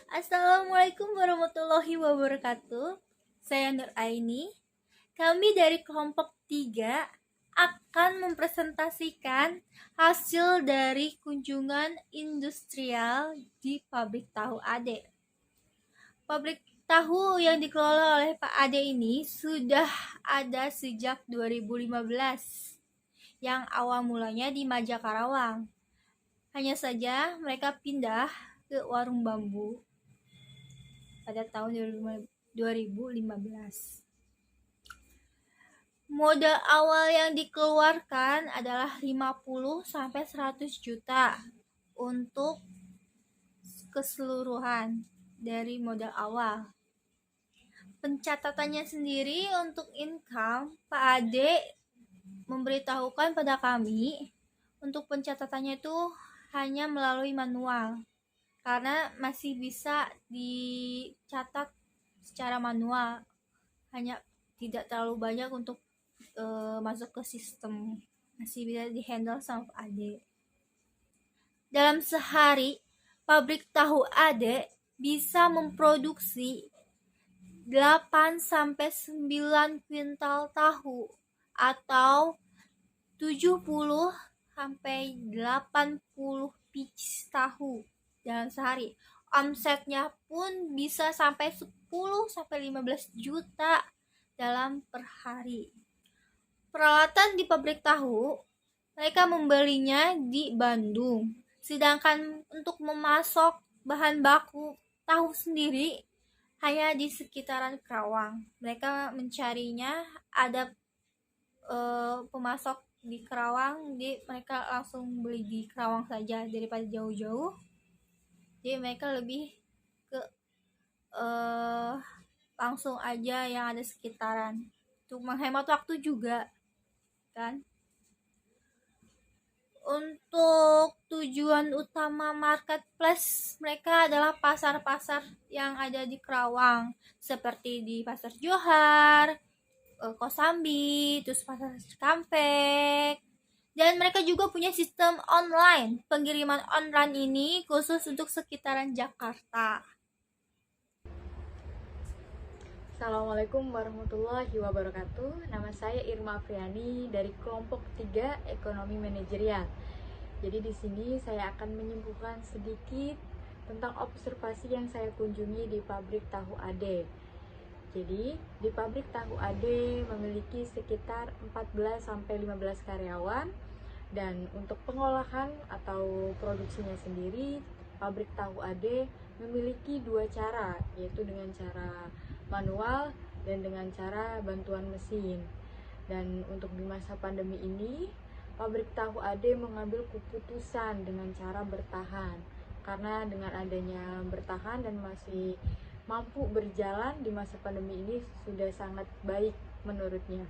Assalamualaikum warahmatullahi wabarakatuh. Saya Nur Aini. Kami dari kelompok 3 akan mempresentasikan hasil dari kunjungan industrial di pabrik tahu Ade. Pabrik tahu yang dikelola oleh Pak Ade ini sudah ada sejak 2015, yang awal mulanya di Maja Karawang. Hanya saja mereka pindah ke Warung Bambu pada tahun 2015. Modal awal yang dikeluarkan adalah 50-100 juta untuk keseluruhan dari modal awal. Pencatatannya sendiri untuk income, Pak Ade memberitahukan pada kami untuk pencatatannya itu hanya melalui manual, karena masih bisa dicatat secara manual, hanya tidak terlalu banyak untuk masuk ke sistem, masih bisa dihandle sama Pak Ade. Dalam sehari, pabrik tahu Ade bisa memproduksi 8-9 kuintal tahu atau 70-80 piece tahu dalam sehari. Omsetnya pun bisa sampai 10-15 juta dalam per hari. Peralatan di pabrik tahu, mereka membelinya di Bandung. Sedangkan untuk memasok bahan baku tahu sendiri hanya di sekitaran Karawang. Mereka mencarinya ada pemasok di Karawang, jadi mereka langsung beli di Karawang saja daripada jauh-jauh. Jadi mereka lebih ke langsung aja yang ada sekitaran, untuk menghemat waktu juga kan. Untuk tujuan utama marketplace mereka adalah pasar-pasar yang ada di Karawang, seperti di Pasar Johar, Kosambi, terus Pasar Cikampek. Dan mereka juga punya sistem online. Pengiriman online ini khusus untuk sekitaran Jakarta. Assalamualaikum warahmatullahi wabarakatuh. Nama saya Irma Afriani dari kelompok 3 Ekonomi Manajerial. Jadi di sini saya akan menyimpulkan sedikit tentang observasi yang saya kunjungi di pabrik tahu Ade. Jadi di pabrik tahu Ade memiliki sekitar 14-15 karyawan, dan untuk pengolahan atau produksinya sendiri, pabrik tahu Ade memiliki 2 cara, yaitu dengan cara manual dan dengan cara bantuan mesin. Dan untuk di masa pandemi ini, pabrik tahu Ade mengambil keputusan dengan cara bertahan, karena dengan adanya bertahan dan masih mampu berjalan di masa pandemi ini sudah sangat baik menurutnya.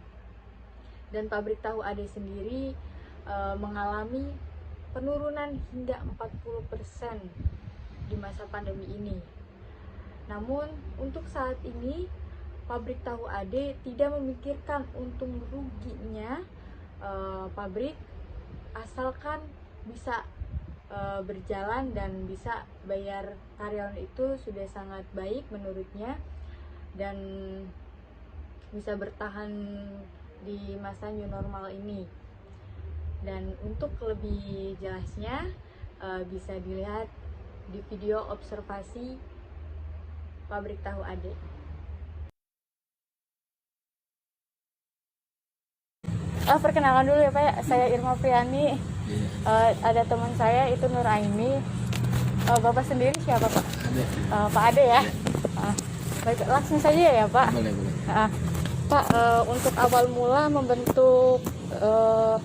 Dan pabrik tahu Ade sendiri mengalami penurunan hingga 40% di masa pandemi ini. Namun untuk saat ini pabrik tahu Ade tidak memikirkan untung ruginya pabrik, asalkan bisa berjalan dan bisa bayar karyawan itu sudah sangat baik menurutnya, dan bisa bertahan di masa new normal ini. Dan untuk lebih jelasnya bisa dilihat di video observasi pabrik tahu Ade. Perkenalkan dulu ya Pak ya, saya Irma Priani. Ada teman saya itu Nur Aini. Bapak sendiri siapa Pak? Ade. Pak Ade ya. Baik, langsung saja ya Pak. Boleh. Pak, untuk awal mula membentuk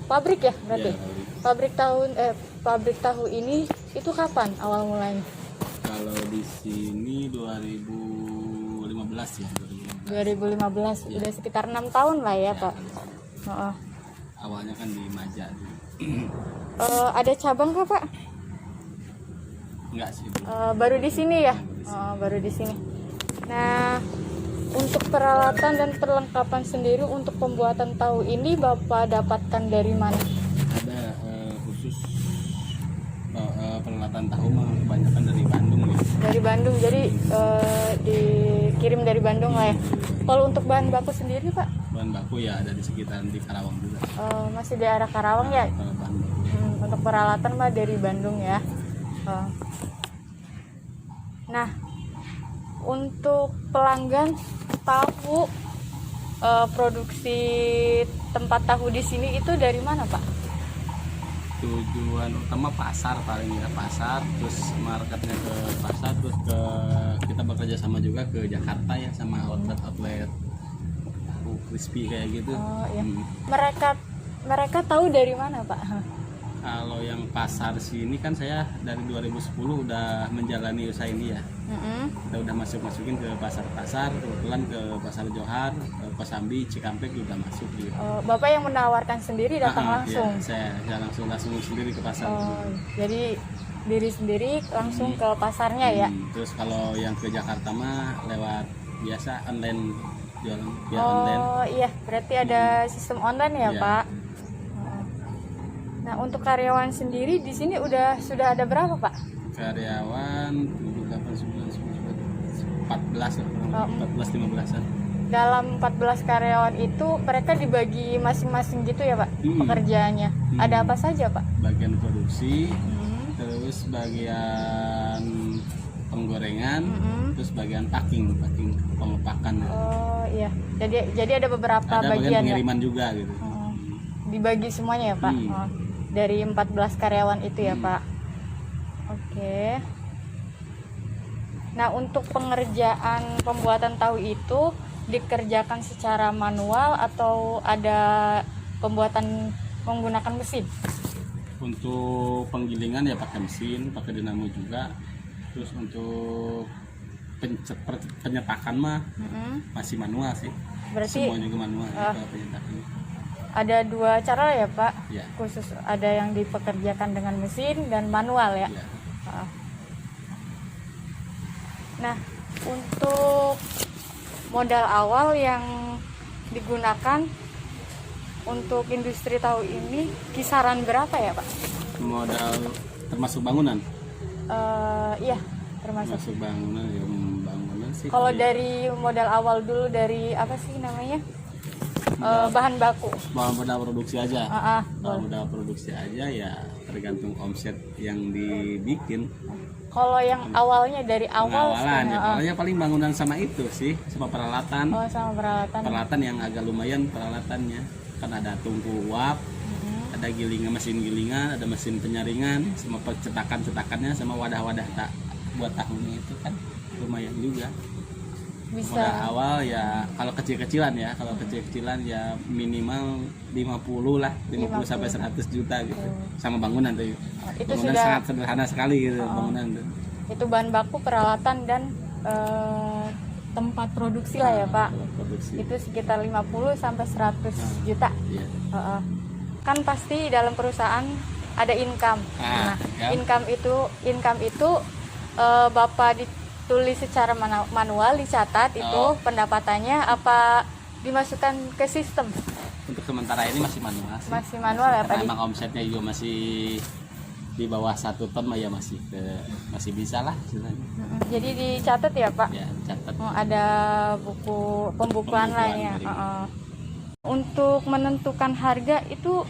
pabrik ya berarti? Ya, Pabrik tahu ini itu kapan awal mulanya? kalau di sini 2015 ya. 2015, Ya. udah sekitar 6 tahun lah ya, Ya, Pak. awalnya kan di Maja dulu. Ada cabang kah Pak? Enggak sih. Baru di sini ya? Baru di sini. Nah, untuk peralatan dan perlengkapan sendiri untuk pembuatan tahu ini Bapak dapatkan dari mana? Ada khusus peralatan tahu mah kebanyakan dari Bandung nih. Dari Bandung, jadi dikirim dari Bandung lah ya. Kalau untuk bahan baku sendiri Pak? Bahan baku ya ada di sekitaran di Karawang juga. Masih di arah Karawang ya? Kalau Bandung. Untuk peralatan mah dari Bandung ya. Nah, untuk pelanggan tahu produksi tempat tahu di sini itu dari mana Pak? Tujuan utama pasar paling ya, pasar, terus marketnya ke pasar, terus ke kita bekerja sama juga ke Jakarta ya, sama outlet tahu crispy kayak gitu. Iya. Mereka tahu dari mana Pak? Kalau yang pasar sini kan saya dari 2010 udah menjalani usaha ini ya. Kita udah masukin ke pasar-pasar, kebetulan ke Pasar Johar, ke Kosambi, Cikampek udah masuk gitu. Bapak yang menawarkan sendiri datang langsung? Ya, saya langsung sendiri ke pasar. Jadi diri sendiri langsung ke pasarnya ya? Terus kalau yang ke Jakarta mah lewat biasa online, jualan via online. Iya, berarti ada sistem online ya Iya. Pak? Nah, untuk karyawan sendiri di sini sudah ada berapa Pak? Karyawan 7, 8, 9, 10, 14 lah, 14-15an. Dalam 14 karyawan itu mereka dibagi masing-masing gitu ya Pak pekerjaannya? Ada apa saja Pak? Bagian produksi, terus bagian penggorengan, terus bagian packing pengepakan. Oh iya, jadi ada beberapa Ada bagian bagian ya? pengiriman juga gitu. Dibagi semuanya ya Pak? Dari 14 karyawan itu ya Pak? Oke. Nah, untuk pengerjaan pembuatan tahu itu dikerjakan secara manual atau ada pembuatan menggunakan mesin? Untuk penggilingan ya pakai mesin, pakai dinamo juga. Terus untuk penyetakan mah masih manual sih. Berarti semua juga manual kalau penyetakan. ada 2 cara ya Pak? Ya. Khusus ada yang dipekerjakan dengan mesin dan manual ya? Ya. Nah, untuk modal awal yang digunakan untuk industri tahu ini kisaran berapa ya Pak? Modal termasuk bangunan. Iya, termasuk. Termasuk bangunan ya, bangunan sih. Kalau kayak dari modal awal dulu dari apa sih namanya? Bahan baku. modal produksi aja. Kalau Boleh. modal produksi aja ya tergantung omset yang dibikin. Kalau yang awalnya dari awal Pengawalan ya, setengah, awalnya paling bangunan sama itu sih, sama peralatan. sama peralatan. Peralatan yang agak lumayan peralatannya. Kan ada tungku uap, ada gilingan, mesin gilingan, ada mesin penyaringan, sama cetakannya, sama wadah-wadah tak buat tahunya itu kan lumayan juga. Bisa. Modal awal ya kalau kecil-kecilan ya minimal 50 lah, 50 sampai 100 juta gitu. Sama bangunan tuh. Itu Bangunan sudah sangat sederhana sekali gitu bangunan tuh. itu bahan baku, peralatan dan tempat produksi lah ya Pak. Produksi. Itu sekitar 50 sampai 100 juta. Iya. Kan pasti dalam perusahaan ada income. Nah, income itu Bapak ditulis secara manual, dicatat itu pendapatannya apa dimasukkan ke sistem? Untuk sementara ini masih manual sih. Masih manual ya Pak? Karena emang omsetnya juga masih di bawah 1 ton mah ya masih bisa lah istilahnya. Jadi dicatat ya Pak? Ya, catat. Ada buku pembukuan lah ya. dari- Untuk menentukan harga itu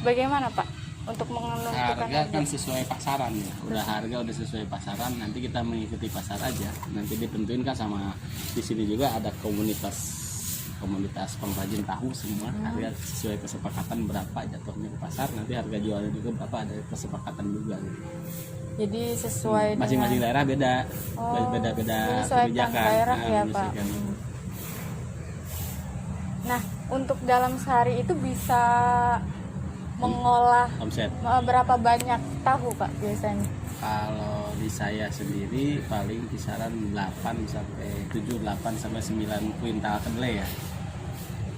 bagaimana Pak? Untuk menentukan Harga kan sesuai pasaran ya. Harga udah sesuai pasaran, nanti kita mengikuti pasar aja. Nanti ditentuin kan sama di sini juga ada komunitas pengrajin tahu semua. Harga sesuai kesepakatan berapa jatuhnya ke pasar, nanti harga jualnya juga berapa, ada kesepakatan juga gitu. Jadi sesuai Masing-masing daerah beda. Beda menyesuaikan kebijakan. daerah ya Pak. menyesuaikan. Nah, untuk dalam sehari itu bisa mengolah Omset. berapa banyak tahu Pak biasanya? Kalau di saya sendiri paling kisaran 8 sampai 9 kuintal kedelai ya.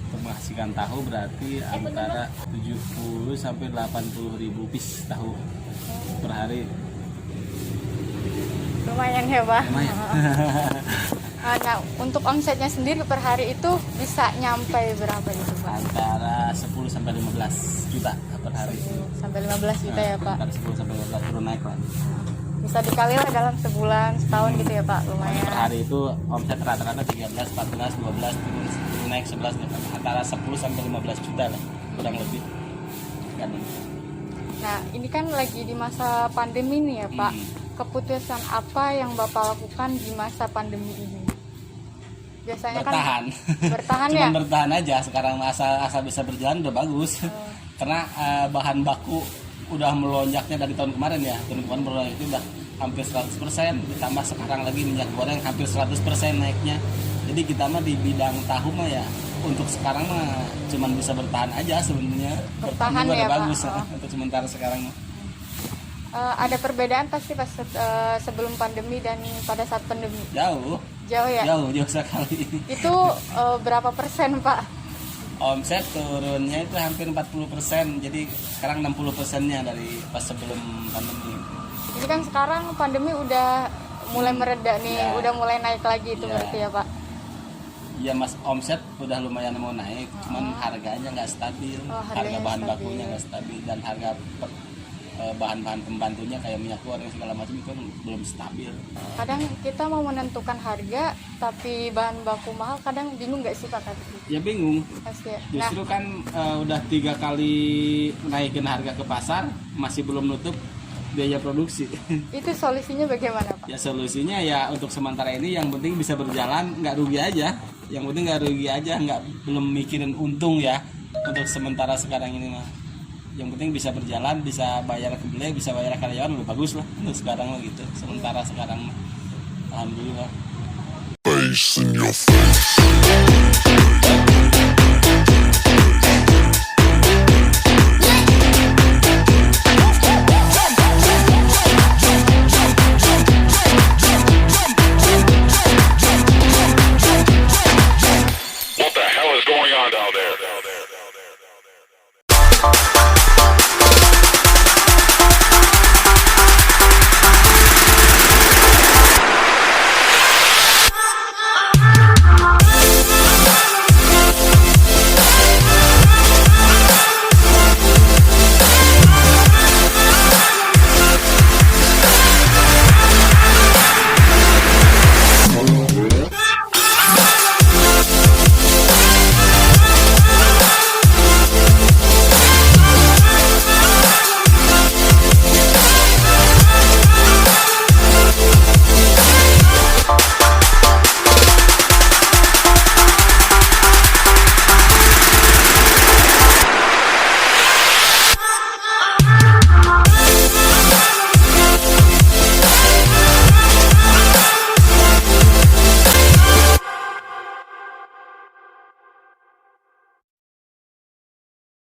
Untuk menghasilkan tahu berarti antara 70 sampai 80 ribu piece tahu per hari. Lumayan ya Pak. Lumayan. Nah, untuk omsetnya sendiri per hari itu bisa nyampe berapa itu Pak? Antara 10 sampai 15 juta per hari. Sampai 15 juta ya Pak. Antara 10 sampai 15 turun naik lah. bisa dikali lah dalam sebulan, setahun gitu ya Pak, Per lumayan. hari itu omset rata-rata 13, 14, 12 turun naik 11 gitu. Antara 10 sampai 15 juta lah kurang lebih. Kan. Nah, ini kan lagi di masa pandemi nih ya Pak. Keputusan apa yang Bapak lakukan di masa pandemi ini? Biasanya Bertahan. kan bertahan ya. Cuman bertahan aja sekarang, asal bisa berjalan udah bagus. Karena bahan baku udah melonjaknya dari tahun kemarin ya. Tahun kemarin melonjak itu udah hampir 100%, ditambah sekarang lagi minyak goreng hampir 100% naiknya. Jadi kita mah di bidang tahu mah ya untuk sekarang mah cuman bisa bertahan aja sebenarnya. Bertahan juga ya, udah Pak. bagus Oh. untuk sementara sekarang mah. Ada perbedaan pasti pas sebelum pandemi dan pada saat pandemi. Jauh Jauh ya? jauh sekali. Itu berapa persen Pak? Omset turunnya itu hampir 40%, jadi sekarang 60%-nya dari pas sebelum pandemi. Ini kan sekarang pandemi udah mulai mereda nih, Ya. udah mulai naik lagi itu Ya. berarti ya Pak? Iya mas, omset udah lumayan mau naik, cuman harganya nggak stabil, Oh, harga harganya bahan stabil. bakunya nggak stabil, dan harga bahan-bahan pembantunya kayak minyak goreng segala macam itu belum stabil. Kadang kita mau menentukan harga, tapi bahan baku mahal, kadang bingung nggak sih Pak? Ya bingung, Pasti ya. Nah, justru kan udah 3 kali naikin harga ke pasar, masih belum nutup biaya produksi. itu solusinya bagaimana Pak? Ya solusinya ya untuk sementara ini yang penting bisa berjalan, nggak rugi aja. Yang penting nggak rugi aja, belum mikirin untung ya untuk sementara sekarang ini mah. Yang penting bisa berjalan, bisa bayar kedelai, bisa bayar karyawan, udah bagus lah untuk sekarang mah gitu. Sementara sekarang mah, alhamdulillah. Face in your face.